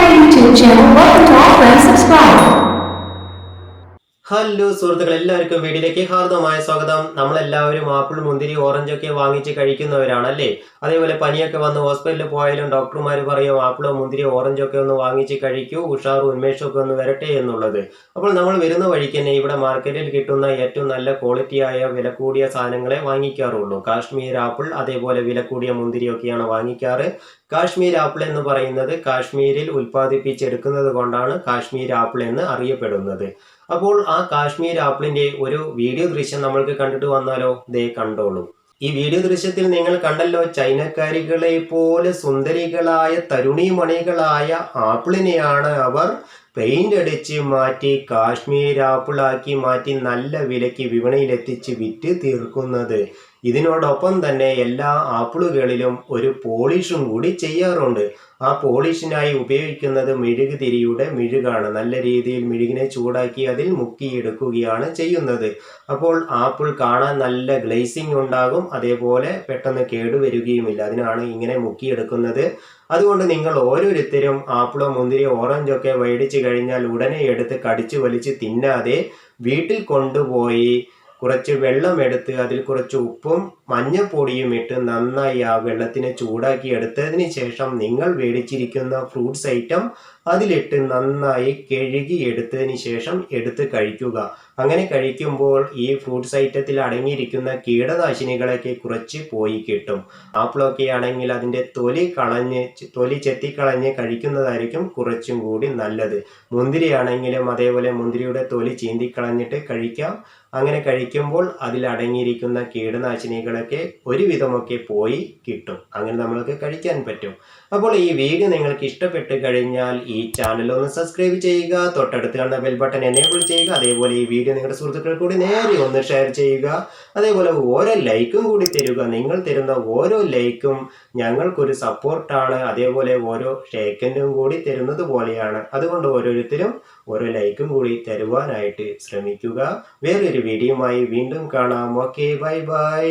my YouTube channel. Welcome to all friends. Subscribe. Hello സുഹൃത്തുക്കൾ, എല്ലാവർക്കും വീഡിയോയിലേക്ക് ഹാർദവമായ സ്വാഗതം. നമ്മളെല്ലാവരും ആപ്പിൾ, മുന്തിരി, ഓറഞ്ച് ഒക്കെ വാങ്ങിച്ച് കഴിക്കുന്നവരാണല്ലേ. അതേപോലെ പനിയൊക്കെ വന്ന് ഹോസ്പിറ്റലിൽ പോയാലും ഡോക്ടർമാർ പറയും ആപ്പിളോ, മുന്തിരിയോ, ഓറഞ്ചോ ഒക്കെ ഒന്ന് വാങ്ങിച്ച് കഴിക്കൂ, ഉഷാറും ഉന്മേഷമൊക്കെ ഒന്ന് വരട്ടെ എന്നുള്ളത്. അപ്പോൾ നമ്മൾ വരുന്ന വഴിക്ക് തന്നെ ഇവിടെ മാർക്കറ്റിൽ കിട്ടുന്ന ഏറ്റവും നല്ല ക്വാളിറ്റിയായ വില കൂടിയ സാധനങ്ങളെ വാങ്ങിക്കാറുള്ളൂ. കാശ്മീർ ആപ്പിൾ, അതേപോലെ വില കൂടിയ മുന്തിരിയൊക്കെയാണ് വാങ്ങിക്കാറ്. കാശ്മീർ ആപ്പിൾ എന്ന് പറയുന്നത് കാശ്മീരിൽ ഉൽപ്പാദിപ്പിച്ചെടുക്കുന്നത് കൊണ്ടാണ് കാശ്മീർ ആപ്പിൾ എന്ന് അറിയപ്പെടുന്നത്. അപ്പോൾ ആ കാശ്മീർ ആപ്പിളിന്റെ ഒരു വീഡിയോ ദൃശ്യം നമ്മൾക്ക് കണ്ടിട്ട് വന്നാലോ? ദേ കണ്ടോളൂ. ഈ വീഡിയോ ദൃശ്യത്തിൽ നിങ്ങൾ കണ്ടല്ലോ, ചൈനക്കാരികളെ പോലെ സുന്ദരികളായ തരുണിമണികളായ ആപ്പിളിനെയാണ് അവർ പെയിന്റ് അടിച്ച് മാറ്റി കാശ്മീർ ആപ്പിളാക്കി മാറ്റി നല്ല വിലയ്ക്ക് വിപണിയിലെത്തിച്ച് വിറ്റ് തീർക്കുന്നത്. ഇതിനോടൊപ്പം തന്നെ എല്ലാ ആപ്പിളുകളിലും ഒരു പോളിഷും കൂടി ചെയ്യാറുണ്ട്. ആ പോളിഷിനായി ഉപയോഗിക്കുന്നത് മെഴുകുതിരിയുടെ മെഴുകാണ്. നല്ല രീതിയിൽ മെഴുകിനെ ചൂടാക്കി അതിൽ മുക്കിയെടുക്കുകയാണ് ചെയ്യുന്നത്. അപ്പോൾ ആപ്പിൾ കാണാൻ നല്ല ഗ്ലേസിംഗ് ഉണ്ടാകും, അതേപോലെ പെട്ടെന്ന് കേടുവരികയുമില്ല. അതിനാണ് ഇങ്ങനെ മുക്കിയെടുക്കുന്നത്. അതുകൊണ്ട് നിങ്ങൾ ഓരോരുത്തരും ആപ്പിളോ, മുന്തിരിയോ, ഓറഞ്ചോ ഒക്കെ മേടിച്ചു കഴിഞ്ഞാൽ ഉടനെ എടുത്ത് കടിച്ചു വലിച്ച് തിന്നാതെ വീട്ടിൽ കൊണ്ടുപോയി കുറച്ച് വെള്ളമെടുത്ത് അതിൽ കുറച്ച് ഉപ്പും മഞ്ഞപ്പൊടിയും ഇട്ട് നന്നായി ആ വെള്ളത്തിനെ ചൂടാക്കി എടുത്തതിന് ശേഷം നിങ്ങൾ മേടിച്ചിരിക്കുന്ന ഫ്രൂട്ട്സ് ഐറ്റം അതിലിട്ട് നന്നായി കഴുകി എടുത്തതിന് ശേഷം എടുത്ത് കഴിക്കുക. അങ്ങനെ കഴിക്കുമ്പോൾ ഈ ഫ്രൂട്ട്സ് ഐറ്റത്തിൽ അടങ്ങിയിരിക്കുന്ന കീടനാശിനികളൊക്കെ കുറച്ച് പോയി കിട്ടും. ആപ്പിളൊക്കെ ആണെങ്കിൽ അതിൻ്റെ തൊലി ചെത്തിക്കളഞ്ഞ് കഴിക്കുന്നതായിരിക്കും കുറച്ചും കൂടി നല്ലത്. മുന്തിരി ആണെങ്കിലും അതേപോലെ മുന്തിരിയുടെ തൊലി ചീന്തിക്കളഞ്ഞിട്ട് കഴിക്കാം. അങ്ങനെ കഴിക്കുമ്പോൾ അതിൽ അടങ്ങിയിരിക്കുന്ന കീടനാശിനികളൊക്കെ ഒരുവിധമൊക്കെ പോയി കിട്ടും. അങ്ങനെ നമ്മൾക്ക് കഴിക്കാൻ പറ്റും. അപ്പോൾ ഈ വീഡിയോ നിങ്ങൾക്ക് ഇഷ്ടപ്പെട്ട് കഴിഞ്ഞാൽ ഈ ചാനൽ ഒന്ന് സബ്സ്ക്രൈബ് ചെയ്യുക, തൊട്ടടുത്ത് കാണുന്ന ബെൽ ബട്ടൺ എനേബിൾ ചെയ്യുക. അതേപോലെ ഈ വീഡിയോ നിങ്ങളുടെ സുഹൃത്തുക്കൾ കൂടി നേരെ ഒന്ന് ഷെയർ ചെയ്യുക. അതേപോലെ ഓരോ ലൈക്കും കൂടി തരിക. നിങ്ങൾ തരുന്ന ഓരോ ലൈക്കും ഞങ്ങൾക്കൊരു സപ്പോർട്ടാണ്. അതേപോലെ ഓരോ സെക്കൻഡും കൂടി തരുന്നത് പോലെയാണ്. അതുകൊണ്ട് ഓരോരുത്തരും ഓരോ ലൈക്കും കൂടി തരുവാനായിട്ട് ശ്രമിക്കുക. വേറൊരു വീഡിയോയുമായി വീണ്ടും കാണാം. Okay, bye bye.